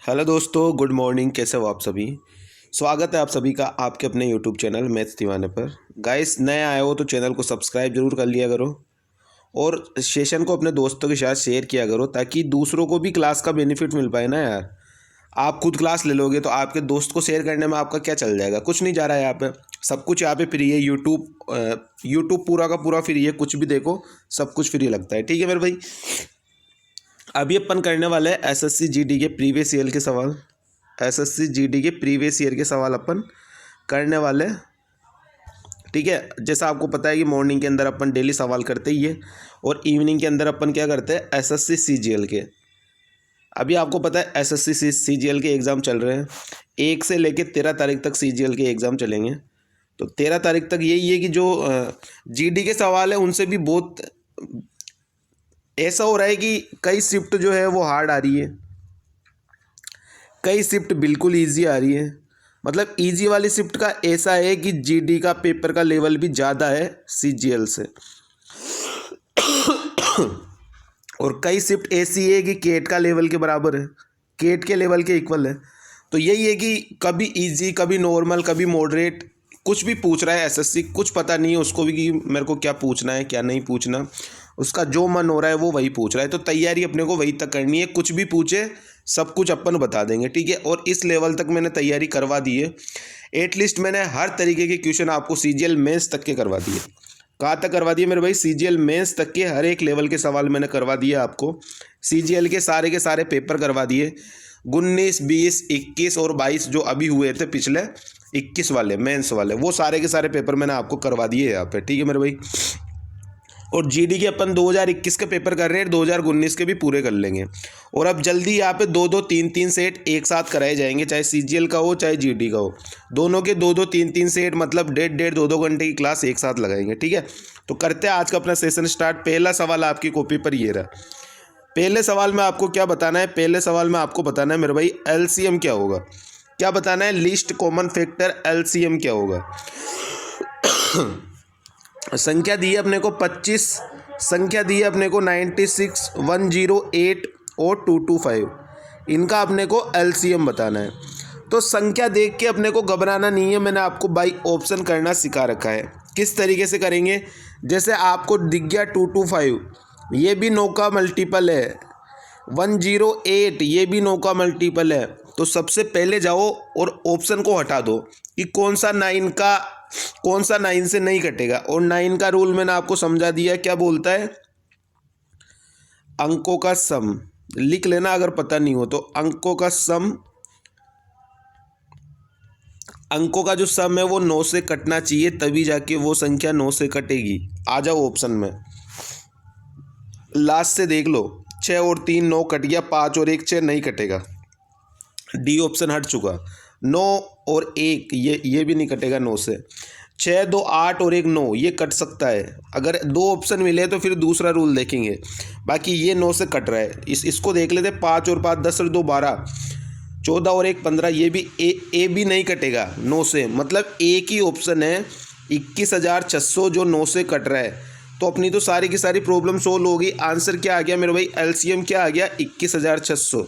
Hello दोस्तों, good morning. कैसे हो आप सभी? स्वागत है आप सभी का आपके अपने यूट्यूब चैनल मैथ्स दीवाने पर। गाइस, नए आए हो तो चैनल को सब्सक्राइब जरूर कर लिया करो और सेशन को अपने दोस्तों के साथ शेयर किया करो ताकि दूसरों को भी क्लास का बेनिफिट मिल पाए ना यार। आप खुद क्लास ले लोगे तो आपके दोस्त को शेयर करने में आपका क्या चल जाएगा? कुछ नहीं जा रहा है यहाँ पे। सब कुछ यहाँ पे फ्री है। यूट्यूब पूरा का पूरा फ्री है। कुछ भी देखो, सब कुछ फ्री लगता है। ठीक है मेरे भाई, अभी अपन करने वाले हैं एसएससी जीडी के प्रीवियस ईयर के सवाल। एसएससी जीडी के प्रीवियस ईयर के सवाल अपन करने वाले हैं। ठीक है, जैसा आपको पता है कि मॉर्निंग के अंदर अपन डेली सवाल करते ही है और इवनिंग के अंदर अपन क्या करते हैं, एसएससी सीजीएल के। अभी आपको पता है एसएससी सीजीएल के एग्ज़ाम चल रहे हैं। 1 से लेकर 13 तारीख तक सीजीएल के एग्ज़ाम चलेंगे। तो 13 तारीख तक यही है कि जो जीडी के सवाल है उनसे भी बहुत ऐसा हो रहा है कि कई शिफ्ट जो है वो हार्ड आ रही है, कई शिफ्ट बिल्कुल इजी आ रही है। मतलब इजी वाली शिफ्ट का ऐसा है कि जीडी का पेपर का लेवल भी ज़्यादा है सीजीएल से। और कई शिफ्ट ऐसी है कि केट का लेवल के बराबर है, केट के लेवल के इक्वल है। तो यही है कि कभी इजी, कभी नॉर्मल, कभी मॉडरेट, कुछ भी पूछ रहा है एसएससी। कुछ पता नहीं है उसको भी कि मेरे को क्या पूछना है क्या नहीं पूछना। उसका जो मन हो रहा है वो वही पूछ रहा है। तो तैयारी अपने को वही तक करनी है। कुछ भी पूछे सब कुछ अपन बता देंगे। ठीक है, और इस लेवल तक मैंने तैयारी करवा दी है। एटलीस्ट मैंने हर तरीके के क्वेश्चन आपको सीजीएल मेंस तक के करवा दिए। कहाँ तक करवा दिए मेरे भाई? सीजीएल मेंस तक के हर एक लेवल के सवाल मैंने करवा दिए आपको। सीजीएल के सारे पेपर करवा दिए। 19, 20, 21 और 22 जो अभी हुए थे पिछले 21 वाले मेंस वाले, वो सारे के सारे पेपर मैंने आपको करवा दिए यहाँ पे। ठीक है मेरे भाई, और जीडी के अपन 2021 के पेपर कर रहे हैं, 2019 के भी पूरे कर लेंगे। और अब जल्दी यहाँ पे 2-2, 3-3 सेट एक साथ कराए जाएंगे, चाहे सीजीएल का हो चाहे जीडी का हो। दोनों के 2-2, 3-3 सेट, मतलब 1.5-1.5, 2-2 घंटे की क्लास एक साथ लगाएंगे। ठीक है, तो करते हैं आज का अपना सेशन स्टार्ट। पहला सवाल आपकी कॉपी पर ये रहा। पहले सवाल में आपको क्या बताना है? पहले सवाल में आपको बताना है मेरे भाई एलसीएम क्या होगा। क्या बताना है? लीस्ट कॉमन फैक्टर एलसीएम क्या होगा। संख्या दी है अपने को 25, संख्या दी है अपने को 96, 108 और 225। इनका अपने को एलसीएम बताना है। तो संख्या देख के अपने को घबराना नहीं है। मैंने आपको बाई ऑप्शन करना सिखा रखा है। किस तरीके से करेंगे? जैसे आपको दिख गया 225, ये भी 9 का मल्टीपल है। 108 ये भी 9 का मल्टीपल है। तो सबसे पहले जाओ और ऑप्शन को हटा दो कि कौन सा 9 से नहीं कटेगा। और 9 का रूल मैंने आपको समझा दिया। क्या बोलता है? अंकों का सम। लिख लेना अगर पता नहीं हो तो। अंकों का सम, अंकों का जो सम है वो 9 से कटना चाहिए, तभी जाके वो संख्या 9 से कटेगी। आ जाओ ऑप्शन में, लास्ट से देख लो। 6 और 3 9 कट गया, 5 और 1 6 नहीं कटेगा। डी ऑप्शन हट चुका। 9 और 1 ये भी नहीं कटेगा 9 से। 6, 2, 8 और 1 9 ये कट सकता है। अगर 2 ऑप्शन मिले तो फिर दूसरा रूल देखेंगे। बाकी ये 9 से कट रहा है। इसको देख लेते। 5 और 5 10 और 2 12, 14 और 1 15, ये भी ए भी नहीं कटेगा 9 से। मतलब एक ही ऑप्शन है 21,600 जो 9 से कट रहा है। तो अपनी तो सारी की सारी प्रॉब्लम सोल्व होगी। आंसर क्या आ गया मेरे भाई? एलसीएम क्या आ गया? 21,600।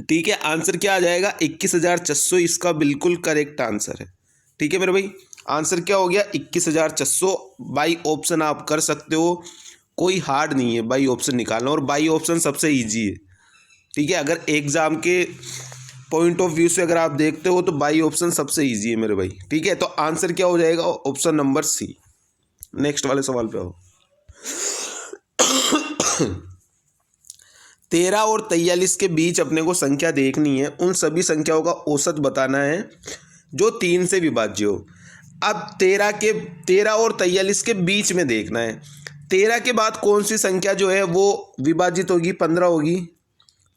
ठीक है, आंसर क्या आ जाएगा? 21,600 इसका बिल्कुल करेक्ट आंसर है। ठीक है मेरे भाई, आंसर क्या हो गया? 21,600। बाई ऑप्शन आप कर सकते हो, कोई हार्ड नहीं है बाई ऑप्शन निकालना, और बाई ऑप्शन सबसे इजी है। ठीक है, अगर एग्जाम के पॉइंट ऑफ व्यू से अगर आप देखते हो तो बाई ऑप्शन सबसे इजी है मेरे भाई। ठीक है, तो आंसर क्या हो जाएगा? ऑप्शन नंबर सी। नेक्स्ट वाले सवाल पे आओ। 13 और 43 के बीच अपने को संख्या देखनी है। उन सभी संख्याओं का औसत बताना है जो 3 से विभाज्य हो। अब 13 और 43 के बीच में देखना है। 13 के बाद कौन सी संख्या जो है वो विभाजित होगी? 15 होगी।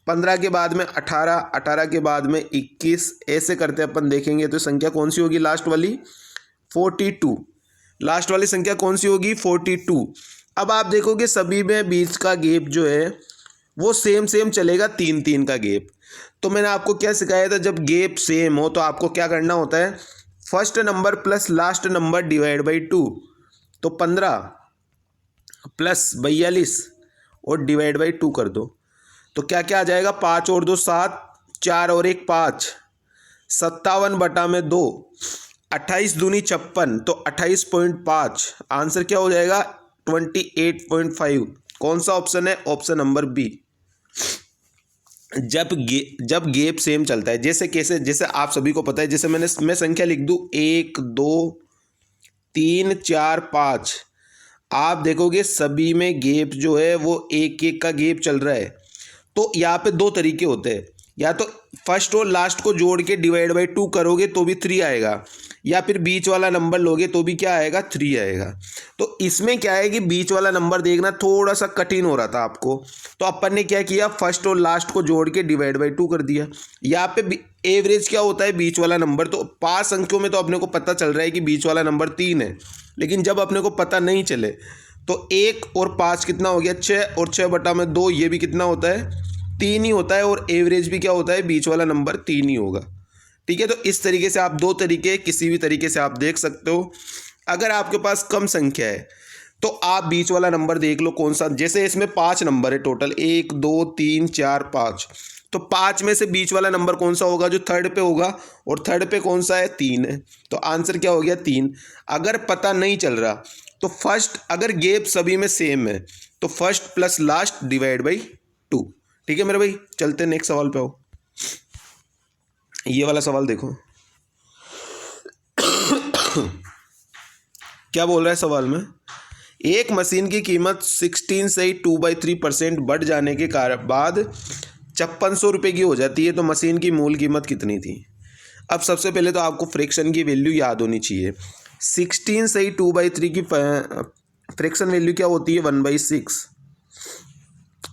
15 के बाद में 18, 18 के बाद में 21, ऐसे करते अपन देखेंगे तो संख्या कौन सी होगी? लास्ट वाली 42। लास्ट वाली संख्या कौन सी होगी? 42। अब आप देखोगे सभी में बीच का गैप जो है वो सेम चलेगा, 3-3 का गैप। तो मैंने आपको क्या सिखाया था? जब गैप सेम हो तो आपको क्या करना होता है? First number plus last number divide by 2। तो 15 प्लस 42 और डिवाइड बाई 2 कर दो। तो क्या क्या आ जाएगा? 5 और 2 7, 4 और 1 5, 57/2, 28 दूनी 56, तो 28.5। आंसर क्या हो जाएगा? 28.5। कौन सा ऑप्शन है? Option number B. जब गैप सेम चलता है, जैसे आप सभी को पता है, जैसे मैं संख्या लिख दूं 1 2 3 4 5, आप देखोगे सभी में गैप जो है वो एक एक का गैप चल रहा है। तो यहाँ पे दो तरीके होते हैं, या तो फर्स्ट और लास्ट को जोड़ के डिवाइड बाई 2 करोगे तो भी 3 आएगा, या फिर बीच वाला नंबर लोगे तो भी क्या आएगा? 3 आएगा। तो इसमें क्या है कि बीच वाला नंबर देखना थोड़ा सा कठिन हो रहा था आपको, तो अपन ने क्या किया, फर्स्ट और लास्ट को जोड़ के डिवाइड बाई 2 कर दिया। यहाँ पे एवरेज क्या होता है? बीच वाला नंबर। तो 5 अंकों में तो अपने को पता चल रहा है कि बीच वाला नंबर 3 है, लेकिन जब अपने को पता नहीं चले तो 1 और 5 कितना हो गया? 6, और 6/2 ये भी कितना होता है? 3 ही होता है, और एवरेज भी क्या होता है? बीच वाला नंबर 3 ही होगा। ठीक है, तो इस तरीके से आप दो तरीके, किसी भी तरीके से आप देख सकते हो। अगर आपके पास कम संख्या है तो आप बीच वाला नंबर देख लो कौन सा। जैसे इसमें 5 नंबर है टोटल, 1 2 3 4 5, तो 5 में से बीच वाला नंबर कौन सा होगा? जो थर्ड पे होगा, और थर्ड पे कौन सा है? 3 है। तो आंसर क्या हो गया? 3। अगर पता नहीं चल रहा तो फर्स्ट, अगर गैप सभी में सेम है तो first plus last divide by 2। ठीक है मेरे भाई, चलते नेक्स्ट सवाल पे आओ। ये वाला सवाल देखो क्या बोल रहा है सवाल में। एक मशीन की कीमत 16 से 2/3% बढ़ जाने के बाद 5600 रुपये की हो जाती है, तो मशीन की मूल कीमत कितनी थी? अब सबसे पहले तो आपको फ्रैक्शन की वैल्यू याद होनी चाहिए। 16 से 2/3 की फ्रैक्शन वैल्यू क्या होती है? 1/6।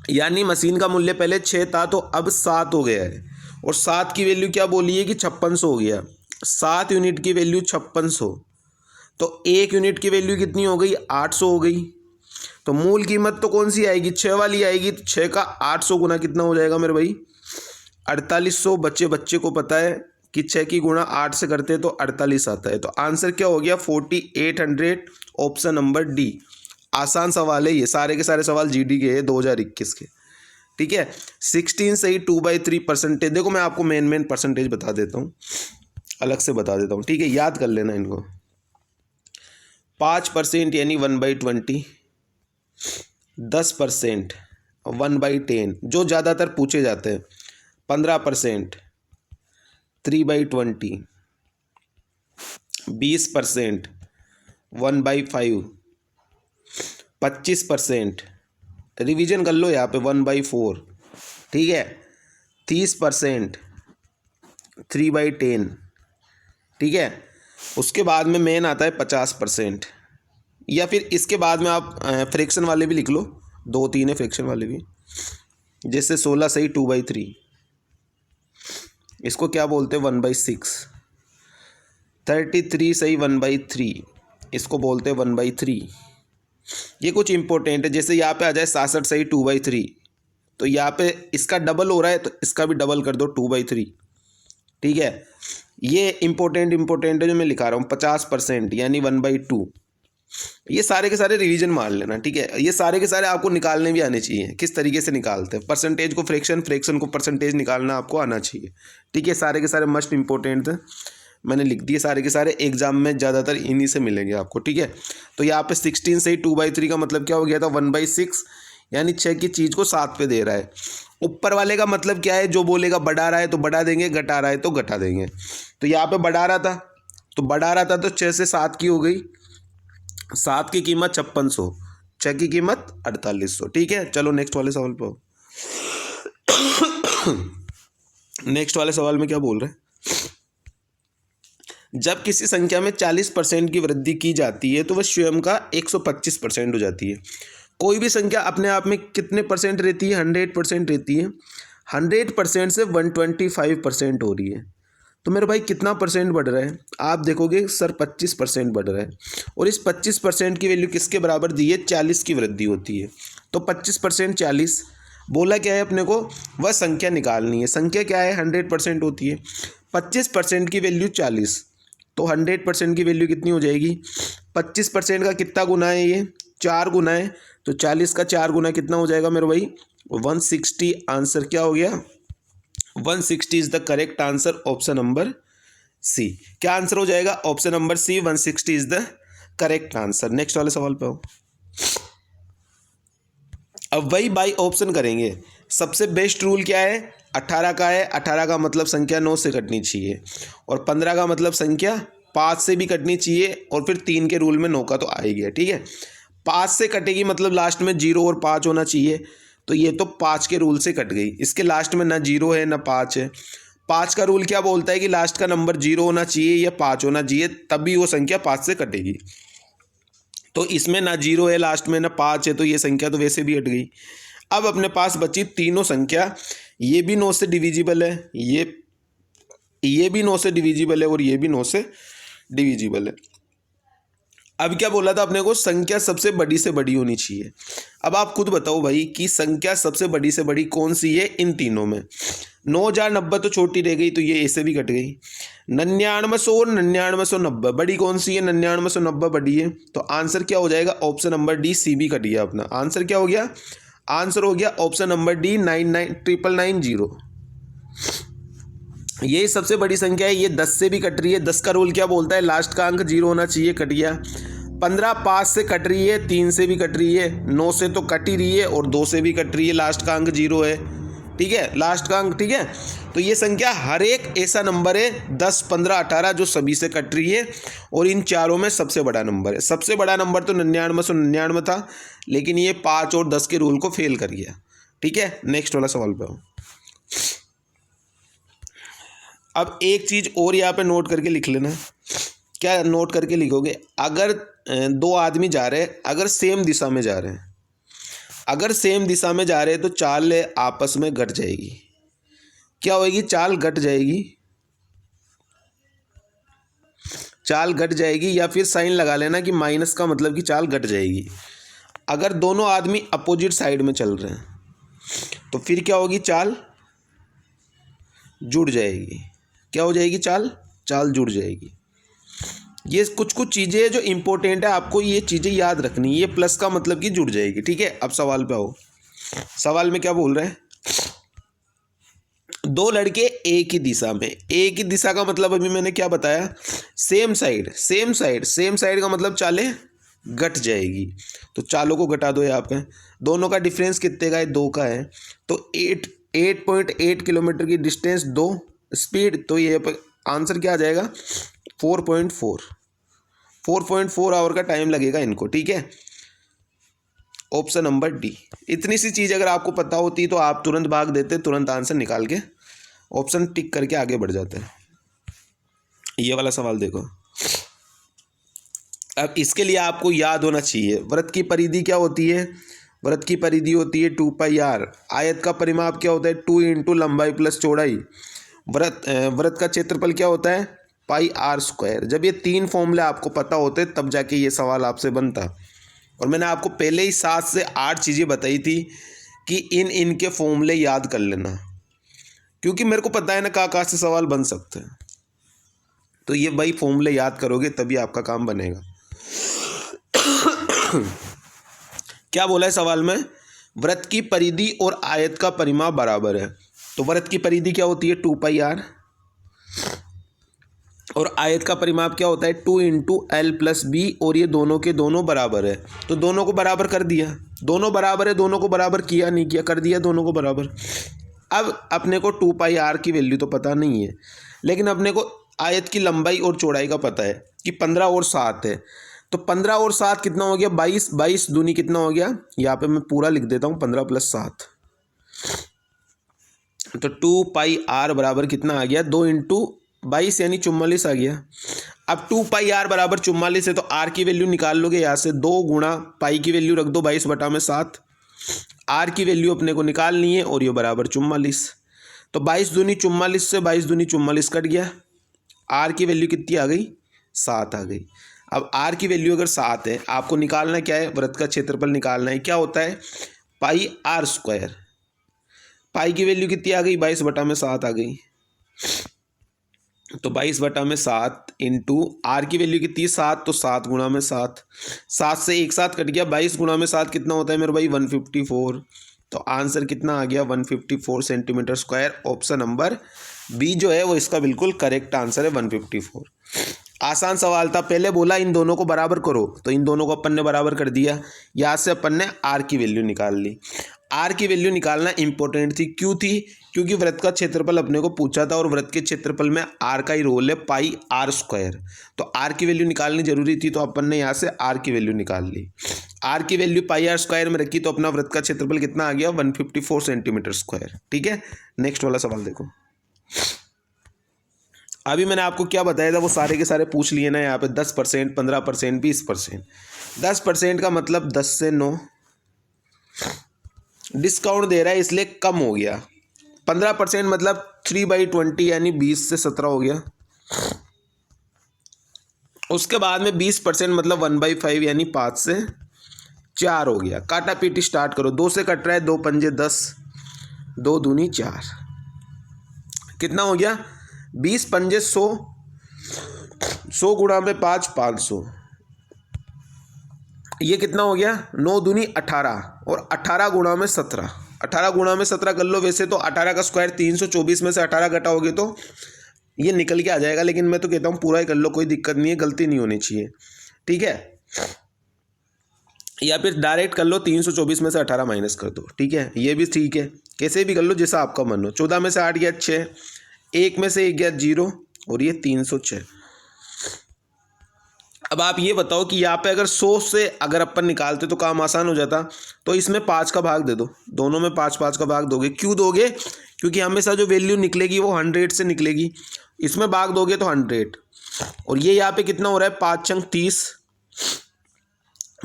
यानी मशीन का मूल्य पहले 6 था तो अब 7 हो गया है, और 7 की वैल्यू क्या बोली है कि 5600 हो गया। 7 यूनिट की वैल्यू 5600, तो 1 यूनिट की वैल्यू कितनी हो गई? 800 हो गई। तो मूल कीमत तो कौन सी आएगी? 6 वाली आएगी। तो 6 का 800 गुना कितना हो जाएगा मेरे भाई? 4800। बच्चे को पता है कि 6 की गुणा 8 से करते हैं तो 48 आता है। तो आंसर क्या हो गया? 4800, ऑप्शन नंबर डी। आसान सवाल है ये, सारे के सारे सवाल जीडी के हैं 2021 के। ठीक है, 16 से 2/3 परसेंटेज। देखो मैं आपको मेन परसेंटेज बता देता हूँ, अलग से बता देता हूँ। ठीक है, याद कर लेना इनको। 5% यानी 1/20, 10% 1/10 जो ज़्यादातर पूछे जाते हैं, 15% 3/20, 20% 1/5, 25% रिवीजन कर लो यहाँ पे 1/4। ठीक है, 30% 3/10। ठीक है, उसके बाद में मेन आता है 50%, या फिर इसके बाद में आप फ्रैक्शन वाले भी लिख लो, 2-3 है फ्रैक्शन वाले भी। जैसे 16 सही 2/3, इसको क्या बोलते हैं? 1/6। 33 सही 1/3, इसको बोलते हैं 1/3। ये कुछ इंपॉर्टेंट है, जैसे यहाँ पे आ जाए 66 सही 2/3, तो यहाँ पे इसका डबल हो रहा है तो इसका भी डबल कर दो 2/3। ठीक है, ये इंपॉर्टेंट है जो मैं लिखा रहा हूँ। 50% यानी 1/2। ये सारे के सारे रिवीजन मार लेना। ठीक है, ये सारे के सारे आपको निकालने भी आने चाहिए, किस तरीके से निकालते हैं परसेंटेज को फ्रैक्शन को परसेंटेज निकालना आपको आना चाहिए। ठीक है, सारे के सारे मस्ट इंपॉर्टेंट थे, मैंने लिख दिए सारे के सारे, एग्जाम में ज़्यादातर इन्हीं से मिलेंगे आपको। ठीक है, तो यहाँ पे 16 से 2/3 का मतलब क्या हो गया था? 1/6, यानी 6 की चीज़ को 7 पे दे रहा है। ऊपर वाले का मतलब क्या है? जो बोलेगा बढ़ा रहा है तो बढ़ा देंगे, घटा रहा है तो घटा देंगे। तो यहाँ पे बढ़ा रहा था तो 6 से 7 की हो गई, 7 की कीमत 5600, 6 की कीमत 4800। ठीक है, चलो नेक्स्ट वाले सवाल पे। नेक्स्ट वाले सवाल में क्या बोल रहे हैं? जब किसी संख्या में 40% की वृद्धि की जाती है तो वह स्वयं का 125% हो जाती है। कोई भी संख्या अपने आप में कितने परसेंट रहती है? 100% रहती है। 100% से 125% हो रही है, तो मेरे भाई कितना परसेंट बढ़ रहा है? आप देखोगे सर 25% बढ़ रहा है, और इस 25% की वैल्यू किसके बराबर दी है? 40 की वृद्धि होती है। तो 25% 40, बोला क्या है अपने को? वह संख्या निकालनी है। संख्या क्या है? 100% होती है। 25% की वैल्यू 40, तो 100% की वैल्यू कितनी हो जाएगी? 25% का कितना गुना है? ये 4 गुना है, तो 40 का 4 गुना कितना हो जाएगा मेरे भाई? 160। आंसर क्या हो गया? 160 is the correct answer, option number C. क्या आंसर हो जाएगा? Option number C, 160 is the correct answer. Next वाले सवाल पे आओ। अब वही बाई ऑप्शन करेंगे। सबसे बेस्ट रूल क्या है? 18 का है। 18 का मतलब संख्या 9 से कटनी चाहिए, और 15 का मतलब संख्या 5 से भी कटनी चाहिए, और फिर 3 के रूल में 9 का तो आ ही गया, ठीक है। 5 से कटेगी मतलब लास्ट में 0 और 5 होना चाहिए, तो ये तो 5 के रूल से कट गई। इसके लास्ट में ना 0 है ना 5 है। 5 का रूल क्या बोलता है कि लास्ट का नंबर 0 होना चाहिए या 5 होना चाहिए, तभी वो संख्या 5 से कटेगी। तो इसमें ना 0 है लास्ट में, ना 5 है, तो ये संख्या तो वैसे भी हट गई। अब अपने पास बची तीनों संख्या। ये भी 9 से डिविजिबल है, ये भी 9 से डिविजिबल है, और ये भी 9 से डिविजिबल है। अब क्या बोला था अपने को? संख्या सबसे बड़ी से बड़ी होनी चाहिए। अब आप खुद बताओ भाई कि संख्या सबसे बड़ी से बड़ी कौन सी है इन तीनों में? 9090 तो छोटी रह गई, तो ये ऐसे भी कट गई। 9900 और 9990 बड़ी कौन सी है? 9990 बड़ी है, तो आंसर क्या हो जाएगा? ऑप्शन नंबर डी, सी भी कट गया अपना। आंसर क्या हो गया? आंसर हो गया ऑप्शन नंबर डी, 999990। ये सबसे बड़ी संख्या है, ये 10 से भी कट रही है। 10 का रूल क्या बोलता है? लास्ट का अंक 0 होना चाहिए, कट गया। 15 5 से कट रही है, 3 से भी कट रही है, 9 से तो कट ही रही है, और 2 से भी कट रही है, लास्ट का अंक 0 है, ठीक है, लास्ट का अंक, ठीक है। तो ये संख्या हर एक ऐसा नंबर है 10 15 18 जो सभी से कट रही है, और इन चारों में सबसे बड़ा नंबर है। सबसे बड़ा नंबर तो 9999 था, लेकिन ये 5 और 10 के रूल को फेल कर गया, ठीक है। नेक्स्ट वाला सवाल पे आओ। अब एक चीज़ और यहाँ पे नोट करके लिख लेना। क्या नोट करके लिखोगे? अगर दो आदमी जा रहे हैं, अगर सेम दिशा में जा रहे हैं, अगर सेम दिशा में जा रहे हैं, तो चाल आपस में घट जाएगी। क्या होगी? चाल घट जाएगी, चाल घट जाएगी, या फिर साइन लगा लेना कि माइनस का मतलब कि चाल घट जाएगी। अगर दोनों आदमी अपोजिट साइड में चल रहे हैं, तो फिर क्या होगी? चाल जुड़ जाएगी। क्या हो जाएगी? चाल जुड़ जाएगी। ये कुछ कुछ चीज़ें जो इंपॉर्टेंट है, आपको ये चीज़ें याद रखनी है। ये प्लस का मतलब कि जुड़ जाएगी, ठीक है। अब सवाल पे आओ। सवाल में क्या बोल रहे हैं? दो लड़के एक ही दिशा में, एक ही दिशा का मतलब अभी मैंने क्या बताया? Same side, same side, same side का मतलब चालें घट जाएगी। तो चालों को घटा दो यहाँ पे। दोनों का डिफरेंस कितने का है? 2 का है। तो 8.8 किलोमीटर की डिस्टेंस, 2 स्पीड, तो ये आंसर क्या आ जाएगा? 4.4 आवर का टाइम लगेगा इनको, ठीक है। Option number D. इतनी सी चीज़ अगर आपको पता होती तो आप तुरंत भाग देते, तुरंत आंसर निकाल के ऑप्शन टिक करके आगे बढ़ जाते। ये वाला सवाल देखो। अब इसके लिए आपको याद होना चाहिए, वृत्त की परिधि क्या होती है? वृत्त की परिधि होती है 2πr। आयत का परिमाप क्या होता है? 2 इंटू लंबाई प्लस चौड़ाई। वृत्त का क्षेत्रफल क्या होता है? πr²। जब ये 3 फॉर्मूले आपको पता होते तब जाके ये सवाल आपसे बनता। और मैंने आपको पहले ही 7 से 8 चीज़ें बताई थी कि इनके फॉर्मूले याद कर लेना, क्योंकि मेरे को पता है ना कहाँ से सवाल बन सकते हैं। तो ये वही फॉर्मूले याद करोगे तभी आपका काम बनेगा। क्या बोला है सवाल में? वृत्त की परिधि और आयत का परिमाप बराबर है। तो वृत्त की परिधि क्या होती है? 2πr, और आयत का परिमाप क्या होता है? 2 इंटू एल प्लस बी, और ये दोनों के दोनों बराबर है। तो दोनों को बराबर कर दिया, दोनों बराबर है, दोनों को बराबर किया नहीं किया, कर दिया दोनों को बराबर। अब अपने को 2πr की वैल्यू तो पता नहीं है, लेकिन अपने को आयत की लंबाई और चौड़ाई का पता है कि 15 और 7 है। तो 15 और 7 कितना हो गया? 22। 22 दूनी कितना हो गया? यहाँ पे मैं पूरा लिख देता हूँ, 15 + 7। तो 2πr बराबर कितना आ गया? 2 इंटू 22 यानी 44 आ गया। अब 2πr बराबर 44 है, तो r की वैल्यू निकाल लोगे यहाँ से। 2 गुणा पाई की वैल्यू रख दो 22/7। r की वैल्यू अपने को निकालनी है, और ये बराबर 44। तो 22 दूनी 44 से 22 दूनी 44 कट गया। r की वैल्यू कितनी आ गई? 7 आ गई। अब r की वैल्यू अगर 7 है, आपको निकालना क्या है? वृत्त का क्षेत्रफल निकालना है। क्या होता है? πr²। पाई की वैल्यू कितनी आ गई? 22/7 आ गई। तो 22/7 इंटू आर की वैल्यू कितनी? 7। तो 7 गुणा में 7, 7 से एक साथ कट गया। 22 गुणा में 7 कितना होता है मेरे भाई? 154। तो आंसर कितना आ गया 154 centimetre square. Option number B जो है वो इसका बिल्कुल करेक्ट आंसर है 154। आसान सवाल था, पहले बोला इन दोनों को बराबर करो, तो इन दोनों को अपन ने बराबर कर दिया। यहाँ से अपन ने आर की वैल्यू निकाल ली। आर की वैल्यू निकालना इंपॉर्टेंट थी, क्यों थी? क्योंकि वृत्त का क्षेत्रफल अपने को पूछा था और वृत्त के क्षेत्रफल में आर का ही रोल है, पाई आर स्क्वायर। तो आर की वैल्यू निकालनी जरूरी थी, तो अपन ने यहाँ से आर की वैल्यू निकाल ली। आर की वैल्यू पाई आर स्क्वायर में रखी तो अपना वृत्त का क्षेत्रफल कितना आ गया 154 सेंटीमीटर स्क्वायर। ठीक है, नेक्स्ट वाला सवाल देखो। अभी मैंने आपको क्या बताया था वो सारे के सारे पूछ लिए ना। यहाँ पे 10%, 15%, 20%। 10% का मतलब 10 से 9 डिस्काउंट दे रहा है इसलिए कम हो गया। 15% मतलब 3/20 यानी 20 से 17 हो गया। उसके बाद में 20% मतलब 1/5 यानी 5 से 4 हो गया। काटा पीटी स्टार्ट करो। 2 से कट रहा है, 2 पंजे 10, 2 दूनी 4, कितना हो गया 20 पंजे 100, 100 गुणा में 5 500, ये कितना हो गया 9 दूनी 18 और 18 गुणा में 17। 18 गुणा में 17 कर लो। वैसे तो 18 का स्क्वायर 324 में से 18 घटाओगे तो ये निकल के आ जाएगा, लेकिन मैं तो कहता हूँ पूरा ही कर लो, कोई दिक्कत नहीं है, गलती नहीं होनी चाहिए। ठीक है, या फिर डायरेक्ट कर लो, 324 में से 18 माइनस कर दो। ठीक है, ये भी ठीक है, कैसे भी कर लो जैसा आपका मन हो। 14 में से 8 गया 6, 1 में से 1 गया 0 और ये 306। अब आप ये बताओ कि यहाँ पे अगर 100 से अगर अपन निकालते तो काम आसान हो जाता, तो इसमें 5 का भाग दे दो, दोनों में 5 का भाग दोगे। क्यों दोगे? क्योंकि हमेशा जो वैल्यू निकलेगी वो 100 से निकलेगी। इसमें भाग दोगे तो 100, और ये यहाँ पे कितना हो रहा है 5 चंग 30,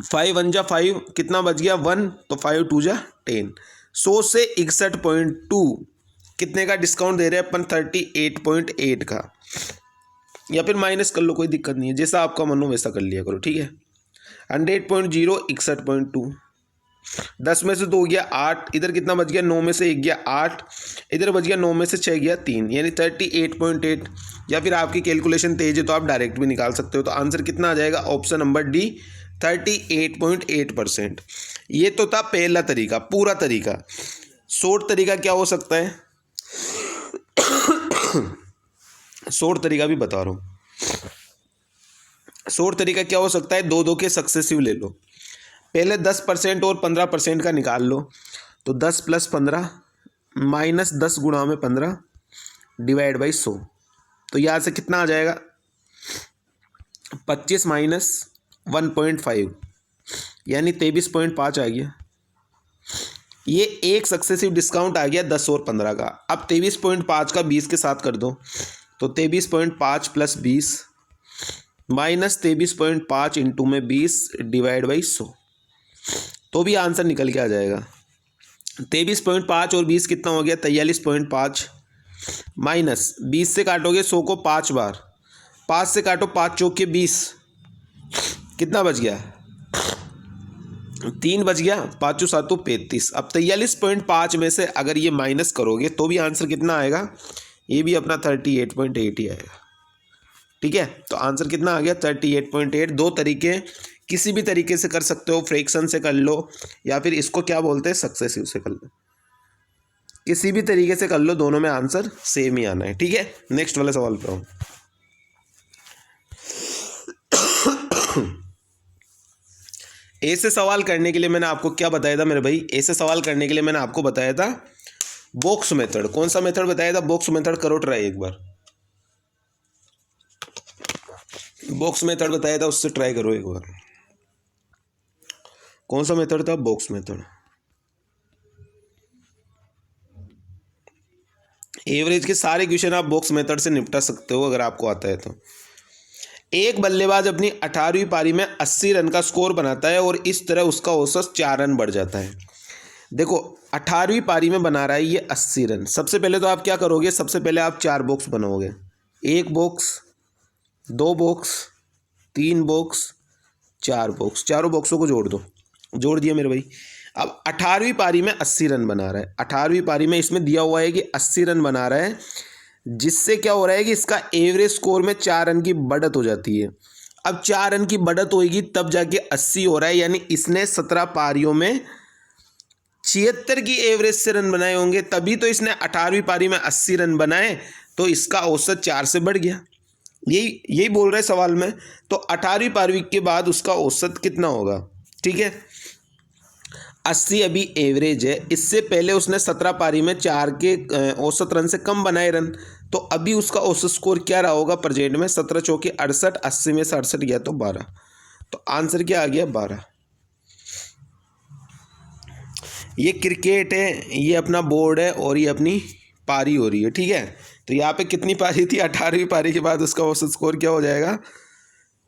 5 1 जा 5, कितना बच गया 1, तो 5 2 जा 10। 100 से 61.2 कितने का डिस्काउंट दे रहे हैं अपन 38.8 का, या फिर माइनस कर लो, कोई दिक्कत नहीं है, जैसा आपका मन हो वैसा कर लिया करो। ठीक है, 100.0 61.2, 10 में से 2 गया 8, इधर कितना बच गया 9 में से 1 गया 8, इधर बच गया 9 में से 6 गया 3, यानी 38.8। या फिर आपकी कैलकुलेशन तेज है तो आप डायरेक्ट भी निकाल सकते हो। तो आंसर कितना आ जाएगा ऑप्शन नंबर डी 38.8%। ये तो था पहला तरीका, पूरा तरीका। शॉर्ट तरीका क्या हो सकता है? शॉर्ट तरीका भी बता रहा हूँ। शॉर्ट तरीका क्या हो सकता है? 2 के सक्सेसिव ले लो। पहले 10% और 15% का निकाल लो, तो 10 + 15 माइनस 10 गुणा में 15 डिवाइड बाई 100। तो यहाँ से कितना आ जाएगा 25 माइनस 1.5 यानी 23.5 आ गया। ये एक सक्सेसिव डिस्काउंट आ गया 10 और 15 का। अब 23.5 का 20 के साथ कर दो, तो 23.5 + 20 माइनस 23.5 इंटू में 20 डिवाइड बाई 100, तो भी आंसर निकल के आ जाएगा। 23.5 और 20 कितना हो गया 43.5, माइनस 20 से काटोगे 100 को 5 बार, 5 से काटो 5 चौक के 20, कितना बच गया 3 बच गया, 5 7 35। अब 43.5 में से अगर ये माइनस करोगे तो भी आंसर कितना आएगा, ये भी अपना 38.8 ही आएगा। ठीक है, तो आंसर कितना आ गया 38.8। 2 तरीके, किसी भी तरीके से कर सकते हो, फ्रैक्शन से कर लो या फिर इसको क्या बोलते हैं सक्सेसिव से कर लो, किसी भी तरीके से कर लो, दोनों में आंसर सेम ही आना है। ठीक है, नेक्स्ट वाले सवाल पे आओ। ऐसे सवाल करने के लिए मैंने आपको क्या बताया था मेरे भाई? ऐसे सवाल करने के लिए मैंने आपको बताया था बॉक्स मेथड। कौन सा मेथड बताया था? Box method. करो ट्राई एक बार, बॉक्स मेथड बताया था, उससे ट्राई करो एक बार। कौन सा मेथड था? Box method. एवरेज के सारे क्वेश्चन आप बॉक्स मेथड से निपटा सकते हो अगर आपको आता है तो। एक बल्लेबाज अपनी 18वीं पारी में 80 रन का स्कोर बनाता है और इस तरह उसका औसत 4 रन बढ़ जाता है। देखो 18वीं पारी में बना रहा है ये 80 रन। सबसे पहले तो आप क्या करोगे, सबसे पहले आप 4 बॉक्स बनाओगे, 1 बॉक्स, 2 बॉक्स, 3 बॉक्स, 4 बॉक्स, चारों बॉक्सों को जोड़ दो। जोड़ दिया मेरे भाई। अब 18वीं पारी में 80 रन बना रहा है, 18वीं पारी में इसमें दिया हुआ है कि 80 रन बना रहा है, जिससे क्या हो रहा है कि इसका एवरेज स्कोर में 4 रन की बढ़त हो जाती है। अब 4 रन की बढ़त होगी तब जाके 80 हो रहा है, यानी इसने 17 पारियों में 76 की एवरेज से रन बनाए होंगे, तभी तो इसने 18वीं पारी में 80 रन बनाए, तो इसका औसत 4 से बढ़ गया। यही बोल रहे सवाल में। तो 18वीं पारी के बाद उसका औसत कितना होगा, ठीक है। 80 अभी एवरेज है, इससे पहले उसने 17 पारी में 4 के औसत रन से कम बनाए रन, तो अभी उसका औसत स्कोर क्या रहा होगा प्रेजेंट में, 17 चौके 68, 80 में से 68 गया तो 12, तो आंसर क्या आ गया 12। ये क्रिकेट है, ये अपना बोर्ड है और ये अपनी पारी हो रही है, ठीक है। तो यहाँ पे कितनी पारी थी, 18वीं पारी के बाद उसका औसत स्कोर क्या हो जाएगा,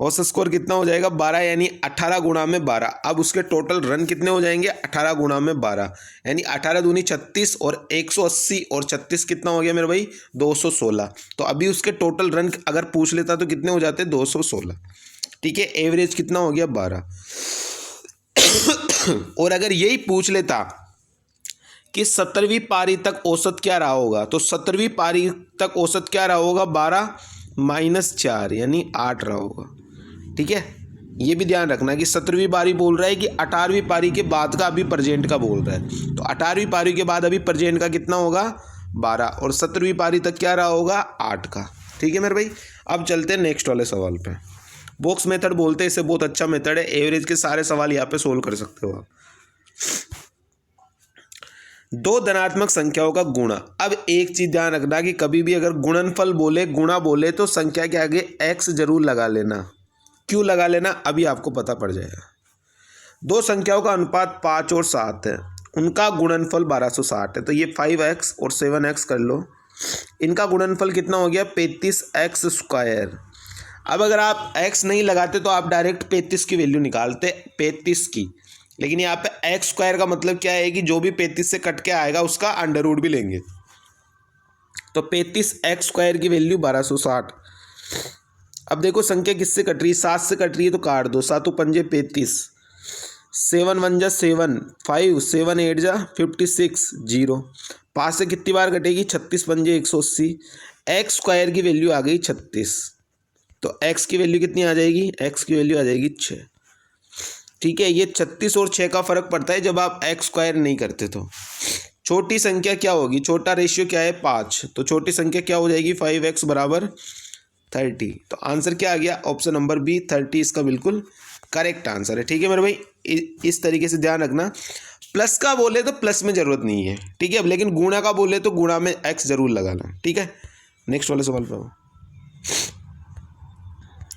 औसत स्कोर कितना हो जाएगा 12, यानी 18 गुणा में 12। अब उसके टोटल रन कितने हो जाएंगे, 18 गुणा में 12, यानी 18 दूनी 36 और 180 और 36 कितना हो गया मेरे भाई 216। तो अभी उसके टोटल रन अगर पूछ लेता तो कितने हो जाते 216, ठीक है। एवरेज कितना हो गया 12। और अगर यही पूछ लेता कि 17वीं पारी तक औसत क्या रहा होगा, तो 17वीं पारी तक औसत क्या रहा होगा 12 - 4 यानी 8 रहा होगा, ठीक है। ये भी ध्यान रखना कि 17वीं पारी बोल रहा है कि 18वीं पारी के बाद का अभी प्रेजेंट का बोल रहा है, तो 18वीं पारी के बाद अभी प्रेजेंट का कितना होगा 12 और 17वीं पारी तक क्या रहा होगा 8 का, ठीक है मेरे भाई। अब चलते हैं नेक्स्ट वाले सवाल पे। बॉक्स मेथड बोलते हैं इसे, बहुत अच्छा मेथड है, एवरेज के सारे सवाल यहाँ पे सोल्व कर सकते हो आप। दो धनात्मक संख्याओं का गुणा। अब एक चीज ध्यान रखना कि कभी भी अगर गुणनफल बोले, गुणा बोले, तो संख्या के आगे x जरूर लगा लेना। क्यों लगा लेना अभी आपको पता पड़ जाएगा। दो संख्याओं का अनुपात 5 और 7 है, उनका गुणनफल 1260 है, तो ये 5x और 7x कर लो, इनका गुणनफल कितना हो गया 35x²। अब अगर आप x नहीं लगाते तो आप डायरेक्ट 35 की वैल्यू निकालते, 35 की, लेकिन यहाँ पे x² का मतलब क्या है कि जो भी 35 से कट के आएगा उसका अंडर रूट भी लेंगे, तो 35x² की वैल्यू 1260। अब देखो संख्या किससे कट रही है, 7 से कट रही है, तो काट दो, 7 पंजे 35, 7 1 जा 7, 5 7 8 जा 56, 0, 5 से कितनी बार कटेगी 36 पंजे 180, x² की वैल्यू आ गई 36, तो x की वैल्यू कितनी आ जाएगी, x की वैल्यू आ जाएगी 6, ठीक है। ये 36 और 6 का फर्क पड़ता है जब आप x² नहीं करते तो। छोटी संख्या क्या होगी, छोटा रेशियो क्या है 5, तो छोटी संख्या क्या हो जाएगी 5x = 30, तो आंसर क्या आ गया ऑप्शन नंबर बी 30 इसका बिल्कुल करेक्ट आंसर है, ठीक है मेरे भाई। इस तरीके से ध्यान रखना। प्लस का बोले तो प्लस में जरूरत नहीं है, ठीक है, लेकिन गुणा का बोले तो गुणा में x जरूर लगाना, ठीक है। नेक्स्ट वाले सवाल पे,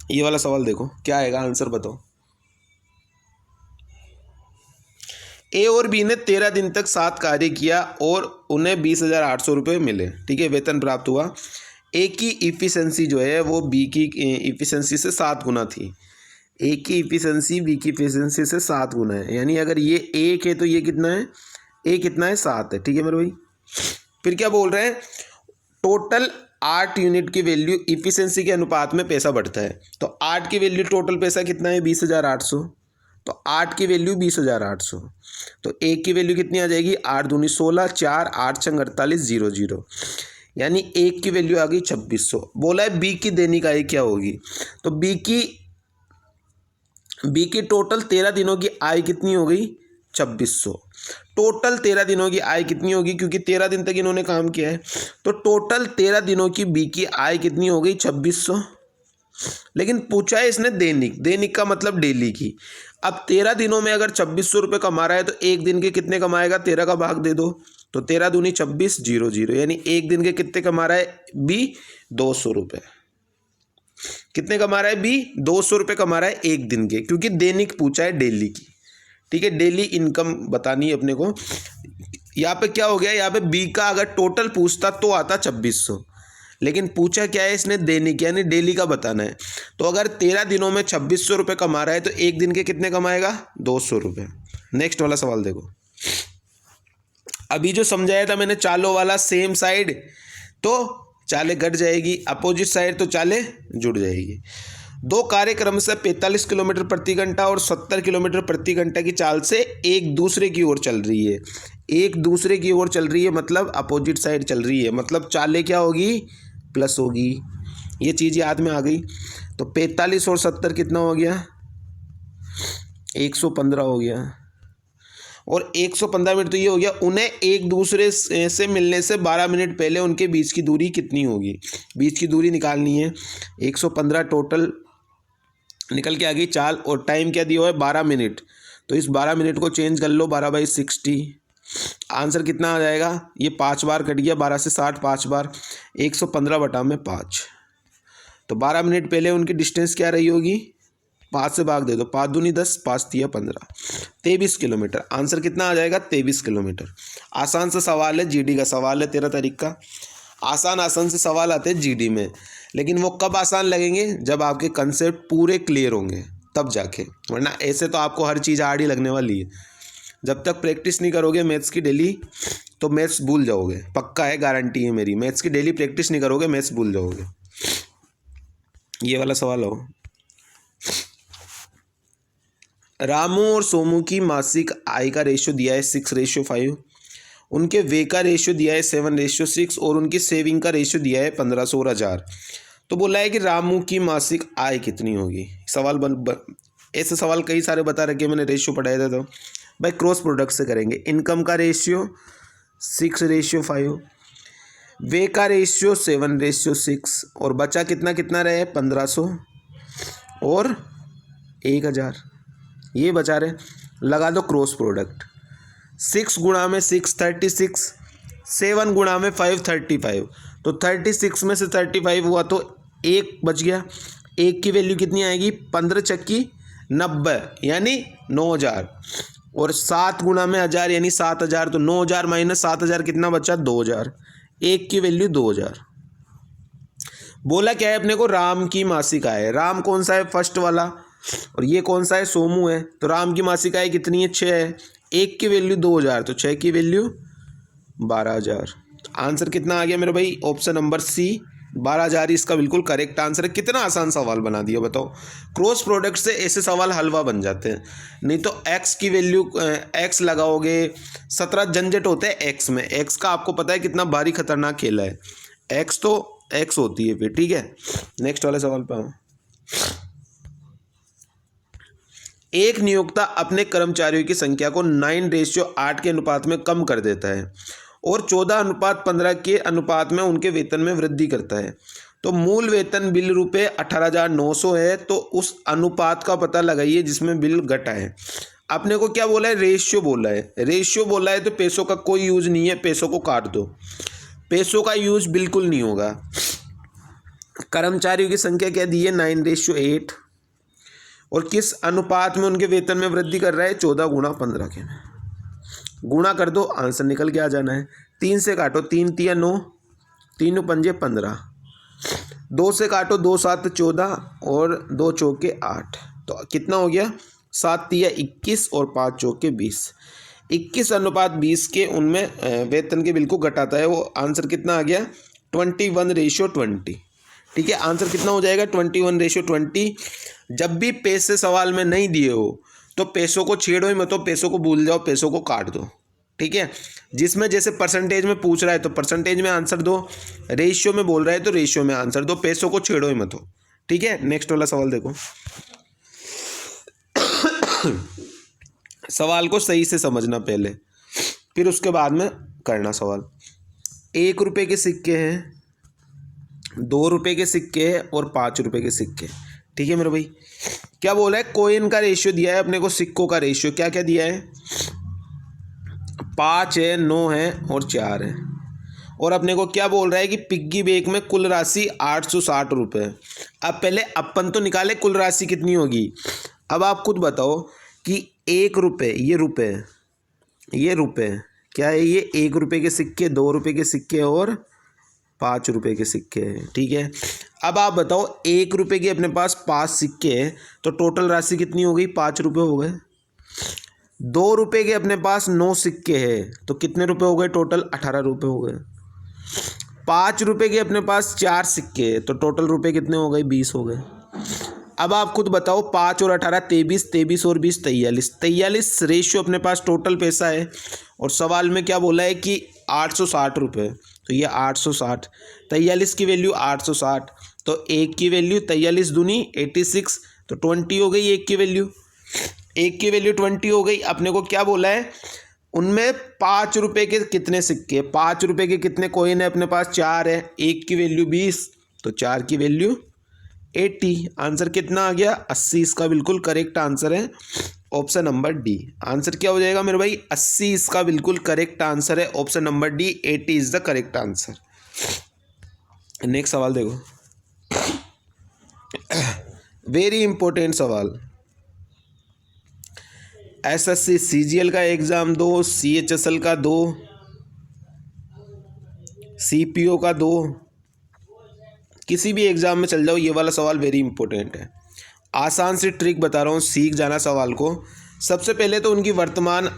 ये वाला सवाल देखो क्या आएगा, आंसर बताओ। ए और बी ने 13 दिन तक 7 कार्य किया और उन्हें 20,800 रुपये मिले, ठीक है, वेतन प्राप्त हुआ। ए की इफिशिएंसी जो है वो बी की इफिशिएंसी से 7 गुना थी। ए की इफिशिएंसी बी की इफिशिएंसी से 7 गुना है, यानी अगर ये 1 है तो ये कितना है, ए कितना है 7 है, ठीक है मेरे भाई। फिर क्या बोल रहे हैं, टोटल 8 यूनिट की वैल्यू इफिशिएंसी के अनुपात में पैसा बढ़ता है, तो 8 की वैल्यू टोटल पैसा कितना है 20,800, तो 8 की वैल्यू 20,800, तो एक की वैल्यू कितनी आ जाएगी 8 दूनी 16, 4 8 छंग 48, 0 0, यानी एक की वैल्यू आ गई 2600। बोला है बी की दैनिक आय क्या होगी, तो बी की टोटल 13 दिनों की आय कितनी हो गई 2600। टोटल 13 दिनों की आय कितनी होगी, क्योंकि 13 दिन तक इन्होंने काम किया है, तो टोटल 13 दिनों की बी की आय कितनी हो गई 2600। लेकिन पूछा है इसने दैनिक, दैनिक का मतलब डेली की। अब 13 दिनों में अगर 2600 रुपये कमा रहा है तो एक दिन के कितने कमाएगा, 13 का भाग दे दो, तो 13 दूनी 26, 0 0, यानी एक दिन के कितने कमा रहा है बी 200 रुपये। कितने कमा रहा है बी 200 रुपये कमा रहा है एक दिन के, क्योंकि दैनिक पूछा है डेली की, ठीक है, डेली इनकम बतानी है अपने को। यहाँ पे क्या हो गया, यहाँ पे बी का अगर टोटल पूछता तो आता 2600, लेकिन पूछा क्या है इसने दैनिक यानी डेली का बताना है। तो अगर 13 दिनों में 2600 रुपये कमा रहा है तो एक दिन के कितने कमाएगा 200 रुपये। नेक्स्ट वाला सवाल देखो, अभी जो समझाया था मैंने चालों वाला, सेम साइड तो चालें घट जाएगी, अपोजिट साइड तो चालें जुड़ जाएगी। दो कार्यक्रम से 45 किलोमीटर प्रति घंटा और 70 किलोमीटर प्रति घंटा की चाल से एक दूसरे की ओर चल रही है, एक दूसरे की ओर चल रही है मतलब अपोजिट साइड चल रही है, मतलब चालें क्या होगी प्लस होगी। ये चीज़ याद में आ गई। तो 45 और 70 कितना हो गया 115 हो गया, और 115 मिनट तो ये हो गया। उन्हें एक दूसरे से मिलने से 12 मिनट पहले उनके बीच की दूरी कितनी होगी? बीच की दूरी निकालनी है। 115 टोटल निकल के आ गई चाल, और टाइम क्या दिया हुआ है 12 मिनट। तो इस 12 मिनट को चेंज कर लो 12/60। आंसर कितना आ जाएगा? ये 5 बार कट गया, 12 से 60 5 बार, 115/5। तो 12 मिनट पहले उनकी डिस्टेंस क्या रही होगी? 5 से भाग दे दो, 5 दूनी 10, 5 तिया 15, 23 किलोमीटर। आंसर कितना आ जाएगा? 23 किलोमीटर। आसान सा सवाल है, जीडी का सवाल है 13 तारीख का। आसान से सवाल आते हैं जीडी में, लेकिन वो कब आसान लगेंगे? जब आपके कंसेप्ट पूरे क्लियर होंगे तब जाके, वरना ऐसे तो आपको हर चीज़ हार्ड ही लगने वाली है। जब तक प्रैक्टिस नहीं करोगे मैथ्स की डेली, तो मैथ्स भूल जाओगे, पक्का है, गारंटी है मेरी। मैथ्स की डेली प्रैक्टिस नहीं करोगे, मैथ्स भूल जाओगे। ये वाला सवाल हो, रामू और सोमू की मासिक आय का रेशियो दिया है 6:5, उनके व्यय का रेशियो दिया है 7:6 और उनकी सेविंग का रेशियो दिया है 1500 और 1000। तो बोला है कि रामू की मासिक आय कितनी होगी। सवाल ऐसे सवाल कई सारे बता रखे, मैंने रेशियो पढ़ाया था। तो भाई क्रॉस प्रोडक्ट से करेंगे। इनकम का रेशियो 6:5, व्यय का रेशियो 7:6 और बचा कितना कितना रहे? 1500 और 1000, ये बचा रहे। लगा दो क्रॉस प्रोडक्ट। 6 गुणा में 6 36, 7 गुणा में 5 35। तो 36 में से 35 हुआ तो 1 बच गया। 1 की वैल्यू कितनी आएगी? 15 चक्की 90 यानी 9000, और 7 गुणा में 1000 यानी 7000। तो 9000 माइनस 7000 कितना बचा? 2000। 1 की वैल्यू 2000। बोला क्या है अपने को? राम की मासिक आय। राम कौन सा है? फर्स्ट वाला। और ये कौन सा है? सोमू है। तो राम की मासिक आय कितनी है? 6 है। 1 की वैल्यू 2000, तो 6 की वैल्यू 12000। आंसर कितना आ गया मेरे भाई? ऑप्शन नंबर सी, 12000 इसका बिल्कुल करेक्ट आंसर है। कितना आसान सवाल बना दिया बताओ। क्रॉस प्रोडक्ट से ऐसे सवाल हलवा बन जाते हैं। नहीं तो एक्स की वैल्यू एक्स लगाओगे, 17 झंझट होते हैं एक्स में। एक्स का आपको पता है कितना भारी खतरनाक खेल है। एक्स तो एक्स होती है फिर, ठीक है। नेक्स्ट वाले सवाल पे आओ। एक नियोक्ता अपने कर्मचारियों की संख्या को 9:8 के अनुपात में कम कर देता है और 14:15 के अनुपात में उनके वेतन में वृद्धि करता है। तो मूल वेतन बिल रुपये 18,900 है। तो उस अनुपात का पता लगाइए जिसमें बिल घटा है। अपने को क्या बोला है? रेशियो बोला है। रेशियो बोला है तो पैसों का कोई यूज नहीं है, पैसों को काट दो। पैसों का यूज बिल्कुल नहीं होगा। कर्मचारियों की संख्या क्या दी है? 9:8, और किस अनुपात में उनके वेतन में वृद्धि कर रहा है? 14 गुणा 15 के में। गुणा कर दो, आंसर निकल के आ जाना है। 3 से काटो, 3 तिया 9, 3 पंजे 15, 2 से काटो, 2 7 14 और 2 चौके 8। तो कितना हो गया? 7 तिया 21 और 5 चौके 20। 21:20 के उनमें वेतन के बिल को घटाता है। वो आंसर कितना आ गया? 21:20। ठीक है, आंसर कितना हो जाएगा? 21:20। जब भी पैसे सवाल में नहीं दिए हो तो पैसों को छेड़ो ही मत, तो पैसों को भूल जाओ, पैसों को काट दो। ठीक है, जिसमें जैसे परसेंटेज में पूछ रहा है तो परसेंटेज में आंसर दो, रेशियो में बोल रहा है तो रेशियो में आंसर दो, पैसों को छेड़ो ही मत हो। ठीक है, नेक्स्ट वाला सवाल देखो। सवाल को सही से समझना पहले, फिर उसके बाद में करना सवाल। 1 रुपये के सिक्के हैं, 2 रुपये के सिक्के हैं और 5 रुपये के सिक्के। ठीक है मेरे भाई, क्या बोला है? कॉइन का रेशियो दिया है अपने को, सिक्कों का रेशियो क्या क्या दिया है? 5 है, 9 है और 4 है। और अपने को क्या बोल रहा है कि पिग्गी बैंक में कुल राशि 860 रुपये। अब पहले अपन तो निकाले कुल राशि कितनी होगी। अब आप खुद बताओ कि 1 रुपये, ये रुपये क्या है? ये 1 रुपये के सिक्के, 2 रुपये के सिक्के और 5 रुपये के सिक्के हैं। ठीक है, अब आप बताओ 1 रुपये के अपने पास 5 सिक्के हैं तो टोटल राशि कितनी हो गई? 5 रुपये हो गए। 2 रुपये के अपने पास 9 सिक्के हैं तो कितने रुपये हो गए? टोटल 18 रुपये हो गए। 5 रुपये के अपने पास 4 सिक्के हैं तो टोटल रुपये कितने हो गए? 20 हो गए। अब आप खुद बताओ, 5 और 18 23, 23 और 20 43। 43 रेशियो अपने पास टोटल पैसा है और सवाल में क्या बोला है कि 860 रुपये। तो ये 860, 43 की वैल्यू 860, तो 1 की वैल्यू 43 दूनी 86, तो 20 हो गई 1 की वैल्यू। एक की वैल्यू 20 हो गई। अपने को क्या बोला है, उनमें 5 रुपये के कितने सिक्के, 5 रुपये के कितने कॉइन है अपने पास, 4 है। एक की वैल्यू 20 तो 4 की वैल्यू 80। आंसर कितना आ गया, 80। इसका बिल्कुल करेक्ट आंसर है ऑप्शन नंबर डी। आंसर क्या हो जाएगा मेरे भाई, 80 इसका बिल्कुल करेक्ट आंसर है option number D. 80 is the correct answer. Next सवाल देखो, वेरी इंपॉर्टेंट सवाल। एसएससी सीजीएल का एग्जाम दो, सीएचएसएल का दो, सीपीओ का दो, किसी भी एग्जाम में चल जाओ, ये वाला सवाल वेरी इंपॉर्टेंट है। आसान सी ट्रिक बता रहा हूँ, सीख जाना सवाल को। सबसे पहले तो उनकी वर्तमान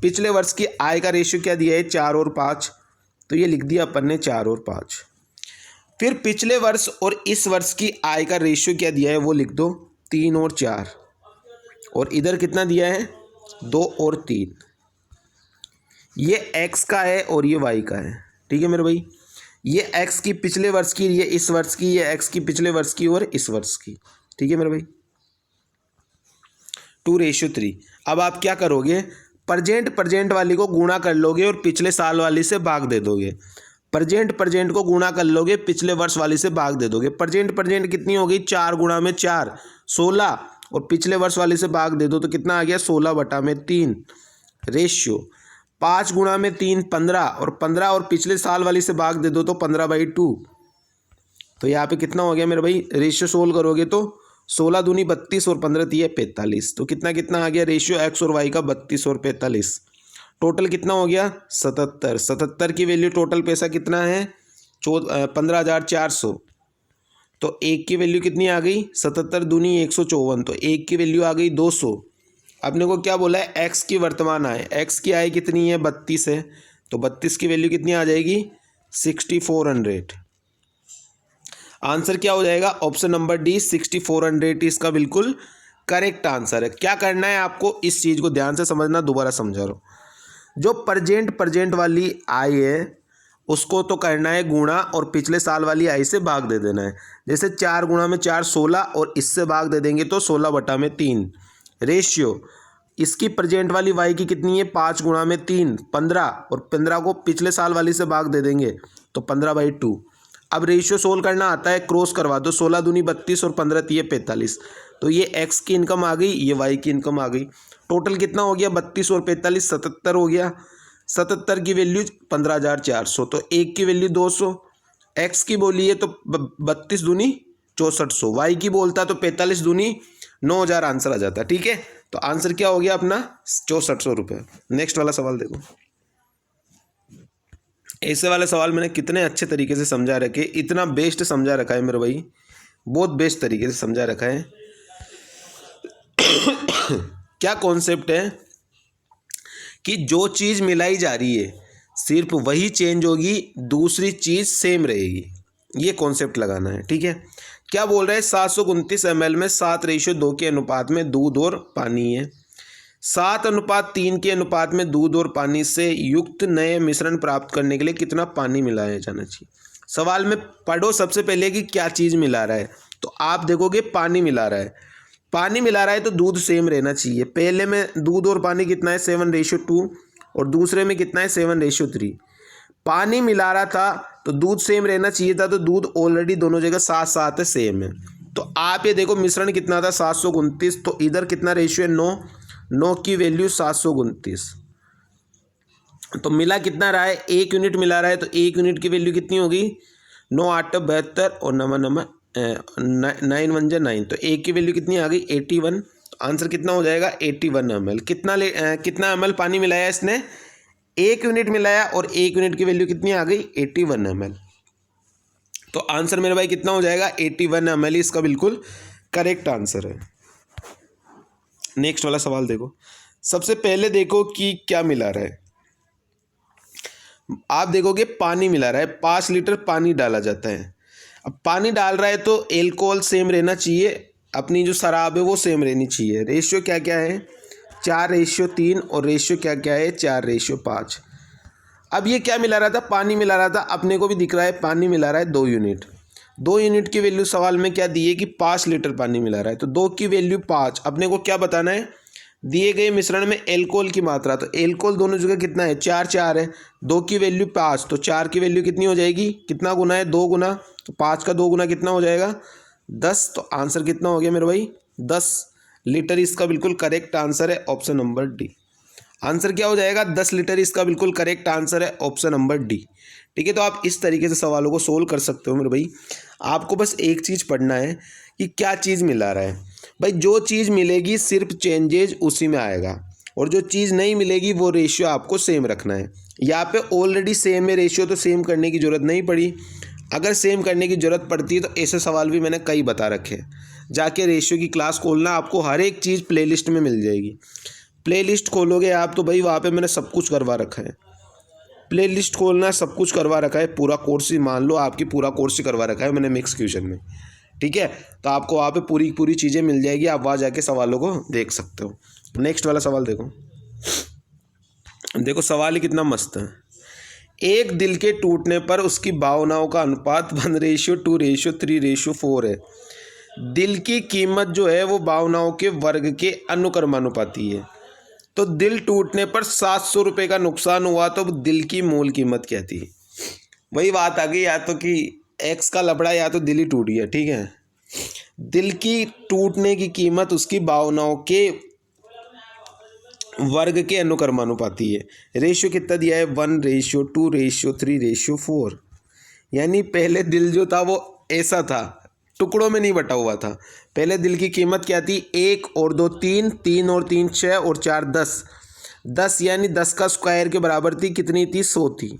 पिछले वर्ष की आय का रेशियो क्या दिया है, 4 और 5, तो ये लिख दिया अपन ने 4 और 5। फिर पिछले वर्ष और इस वर्ष की आय का रेशियो क्या दिया है वो लिख दो, 3 और 4। और इधर कितना दिया है, 2 और 3। ये x का है और ये y का है, ठीक है मेरे भाई। ये x की पिछले वर्ष की, ये इस वर्ष की, ये x की पिछले वर्ष की और इस वर्ष की, ठीक है मेरे भाई। 2:3। अब आप क्या करोगे, प्रेजेंट वाली को गुणा कर लोगे और पिछले साल वाली से भाग दे दोगे। प्रेजेंट को गुणा कर लोगे, पिछले वर्ष वाली से भाग दे दोगे। प्रेजेंट कितनी हो गई, 4 गुणा में 4 16, और पिछले वर्ष वाली से भाग दे दो तो कितना आ गया, 16/3 रेशियो। 5 गुणा में 3 15, और 15 और पिछले साल वाली से भाग दे दो तो 15/2। तो यहाँ पे कितना हो गया मेरे भाई, रेशियो सोल्व करोगे तो 16 दूनी 32 और 15 तिये 45। तो कितना कितना आ गया रेशियो एक्स और वाई का, 32 और 45। टोटल कितना हो गया, 77। 77 की वैल्यू टोटल पैसा कितना है, 15,400। तो एक की वैल्यू कितनी आ गई, 77 दूनी 154, तो एक की वैल्यू आ गई 200। अपने को क्या बोला है, एक्स की वर्तमान आय, एक्स की आय कितनी है, 32 है, तो 32 की वैल्यू कितनी आ जाएगी, 6400। आंसर क्या हो जाएगा, ऑप्शन नंबर डी 6400 इसका बिल्कुल करेक्ट आंसर है। क्या करना है आपको, इस चीज़ को ध्यान से समझना, दोबारा समझा रहा हूँ। जो प्रेजेंट वाली आय है उसको तो करना है गुणा और पिछले साल वाली आय से भाग दे देना है। जैसे 4 गुणा में 4 16, और इससे भाग दे देंगे तो 16/3 रेशियो। इसकी प्रेजेंट वाली वाई की कितनी है, 5 गुणा में 3 15, और 15 को पिछले साल वाली से भाग दे देंगे तो 15/2। अब रेशियो सोल्व करना आता है, क्रॉस करवा दो, 16 दूनी 32 और 15 तिये 45। तो ये एक्स की इनकम आ गई, ये वाई की इनकम आ गई। टोटल कितना हो गया, 32 और 45 77 हो गया। 77 की वैल्यू 15,400, तो एक की वैल्यू 200। एक्स की बोली है तो 32 दूनी 6400, वाई की बोलता तो 45 दूनी 9000 आंसर आ जाता, ठीक है। तो आंसर क्या हो गया अपना, 6400 रुपये। नेक्स्ट वाला सवाल देखो, ऐसे वाले सवाल मैंने कितने अच्छे तरीके से समझा रखे, इतना बेस्ट समझा रखा है मेरे भाई, बहुत बेस्ट तरीके से समझा रखा है। क्या कॉन्सेप्ट है कि जो चीज़ मिलाई जा रही है सिर्फ वही चेंज होगी, दूसरी चीज़ सेम रहेगी, ये कॉन्सेप्ट लगाना है, ठीक है। क्या बोल रहे हैं, 729 ml में 7:2 के अनुपात में दूध और पानी है। 7:3 के अनुपात में दूध और पानी से युक्त नए मिश्रण प्राप्त करने के लिए कितना पानी मिलाया जाना चाहिए। सवाल में पढ़ो सबसे पहले कि क्या चीज़ मिला रहा है, तो आप देखोगे पानी मिला रहा है। पानी मिला रहा है तो दूध सेम रहना चाहिए। पहले में दूध और पानी कितना है, 7:2, और दूसरे में कितना है, 7:3। पानी मिला रहा था तो दूध सेम रहना चाहिए था, तो दूध ऑलरेडी दोनों जगह 7-7 है, सेम है। तो आप ये देखो मिश्रण कितना था, 729, तो इधर कितना रेशियो है, 9 की वैल्यू 729। तो मिला कितना रहा है, 1 यूनिट मिला रहा है, तो 1 यूनिट की वैल्यू कितनी होगी, 9 8 72, और 9 1 9, तो 1 की वैल्यू कितनी आ गई, 81। आंसर कितना हो जाएगा, 81 ml। कितना ml पानी मिलाया इसने, 1 यूनिट मिलाया, और 1 यूनिट की वैल्यू कितनी आ गई, 81 ml। तो आंसर मेरे भाई कितना हो जाएगा, 81 ml इसका बिल्कुल करेक्ट आंसर है। नेक्स्ट वाला सवाल देखो, सबसे पहले देखो कि क्या मिला रहा है। आप देखोगे पानी मिला रहा है, 5 लीटर पानी डाला जाता है। अब पानी डाल रहा है तो एल्कोहल सेम रहना चाहिए, अपनी जो शराब है वो सेम रहनी चाहिए। रेशियो क्या क्या है, 4:3, और रेशियो क्या क्या है, 4:5। अब ये क्या मिला रहा था, पानी मिला रहा था, अपने को भी दिख रहा है पानी मिला रहा है 2 यूनिट। 2 यूनिट की वैल्यू सवाल में क्या दी है कि 5 लीटर पानी मिला रहा है, तो 2 की वैल्यू 5। अपने को क्या बताना है, दिए गए मिश्रण में एल्कोहल की मात्रा, तो एल्कोहल दोनों जगह कितना है, 4 4 है, 2 की वैल्यू 5, तो 4 की वैल्यू कितनी हो जाएगी, कितना गुना है, 2 गुना, तो 5 का 2 गुना कितना हो जाएगा, 10। तो आंसर कितना हो गया मेरे भाई, 10 लीटर। इसका बिल्कुल करेक्ट आंसर है ऑप्शन नंबर डी। आंसर क्या हो जाएगा, 10 लीटर। इसका बिल्कुल करेक्ट आंसर है ऑप्शन नंबर डी। ठीक है, तो आप इस तरीके से सवालों को सोल्व कर सकते हो मेरे भाई। आपको बस एक चीज़ पढ़ना है कि क्या चीज़ मिला रहा है भाई। जो चीज़ मिलेगी सिर्फ चेंजेज उसी में आएगा, और जो चीज़ नहीं मिलेगी वो रेशियो आपको सेम रखना है। यहाँ पे ऑलरेडी सेम है रेशियो, तो सेम करने की ज़रूरत नहीं पड़ी। अगर सेम करने की ज़रूरत पड़ती है तो ऐसे सवाल भी मैंने कई बता रखे हैं। जाके रेशियो की क्लास खोलना, आपको हर एक चीज़ प्लेलिस्ट में मिल जाएगी। प्लेलिस्ट खोलोगे आप तो भाई वहाँ पे मैंने सब कुछ करवा रखा है। प्लेलिस्ट खोलना, सब कुछ करवा रखा है, पूरा कोर्स ही मान लो आपकी पूरा कोर्स ही करवा रखा है मैंने मिक्स क्वेश्चन में। ठीक है, तो आपको वहाँ पे पूरी पूरी चीज़ें मिल जाएगी, आप वहाँ जाके सवालों को देख सकते हो। नेक्स्ट वाला सवाल देखो, देखो सवाल ही कितना मस्त है। एक दिल के टूटने पर उसकी भावनाओं का अनुपात 1:2:3:4 है। दिल की कीमत जो है वो भावनाओं के वर्ग के अनुक्रमानुपाती है। तो दिल टूटने पर 700 रुपये का नुकसान हुआ, तो दिल की मूल कीमत क्या थी। वही बात आ गई, या तो कि एक्स का लफड़ा या तो दिल ही टूट गया। ठीक है, दिल की टूटने की कीमत उसकी भावनाओं के वर्ग के अनुक्रमानुपाती है। रेशियो कितना दिया है, 1:2:3:4। यानी पहले दिल जो था वो ऐसा था, टुकड़ों में नहीं बटा हुआ था। पहले दिल की कीमत क्या थी, 1 और 2 3, 3 और 3 6 और 4 10, 10 यानी 10 का स्क्वायर के बराबर थी, कितनी थी, 100 थी।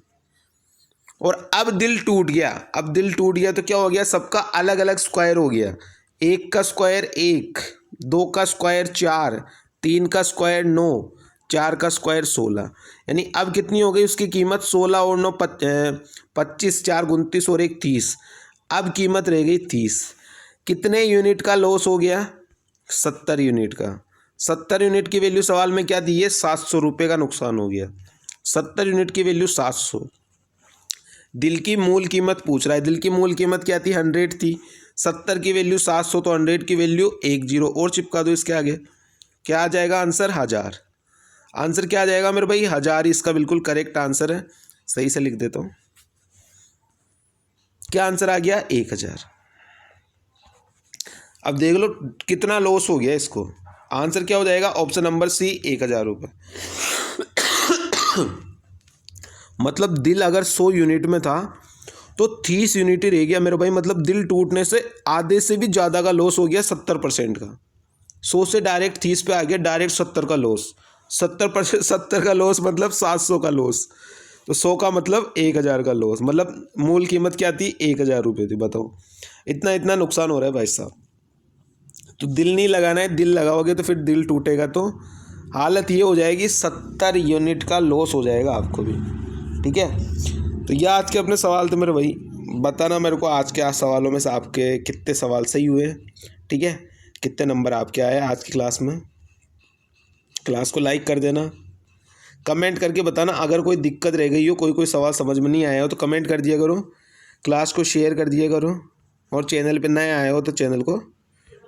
और अब दिल टूट गया, अब दिल टूट गया तो क्या हो गया, सबका अलग अलग स्क्वायर हो गया। 1 का स्क्वायर 1, 2 का स्क्वायर 4, 3 का स्क्वायर 9, 4 का स्क्वायर 16। यानी अब कितनी हो गई उसकी कीमत, 16 और 9 25, 4 29 और 1 30। अब कीमत रह गई 30। कितने यूनिट का लॉस हो गया, 70 यूनिट का। 70 यूनिट की वैल्यू सवाल में क्या दी है, 700 रुपये का नुकसान हो गया। 70 यूनिट की वैल्यू 700। दिल की मूल कीमत पूछ रहा है, दिल की मूल कीमत क्या थी, 100 थी। 70 की वैल्यू 700, तो 100 की वैल्यू 1 0 और चिपका दो इसके आगे, क्या आ जाएगा आंसर, 1000। आंसर क्या आ जाएगा मेरे भाई, 1000 इसका बिल्कुल करेक्ट आंसर है। सही से लिख देता हूँ, क्या आंसर आ गया, 1000। अब देख लो कितना लॉस हो गया इसको। आंसर क्या हो जाएगा, ऑप्शन नंबर सी, 1000 रुपये। मतलब दिल अगर 100 यूनिट में था तो 30 यूनिट ही रह गया मेरे भाई। मतलब दिल टूटने से आधे से भी ज़्यादा का लॉस हो गया, 70% का। 100 से डायरेक्ट 30 पे आ गया, डायरेक्ट 70 का लॉस। 70% का लॉस मतलब 700 का लॉस। तो 100 का मतलब 1000 का लॉस। मतलब मूल कीमत क्या थी, 1000 रुपये थी। बताओ इतना इतना नुकसान हो रहा है भाई साहब। तो दिल नहीं लगाना है, दिल लगाओगे तो फिर दिल टूटेगा, तो हालत ये हो जाएगी, 70 यूनिट का लॉस हो जाएगा आपको भी। ठीक है, तो ये आज के अपने सवाल थे मेरे भाई। बताना मेरे को आज के सवालों में से आपके कितने सवाल सही हुए। ठीक है, कितने नंबर आपके आए आज की क्लास में। क्लास को लाइक कर देना, कमेंट करके बताना अगर कोई दिक्कत रह गई हो, कोई सवाल समझ में नहीं आया हो तो कमेंट कर दिया करो। क्लास को शेयर कर दिया करो, और चैनल पे नए आए हो तो चैनल को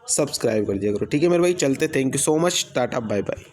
सब्सक्राइब कर दिया करो। ठीक है मेरे भाई, चलते। थैंक यू सो मच, टाटा बाय बाय।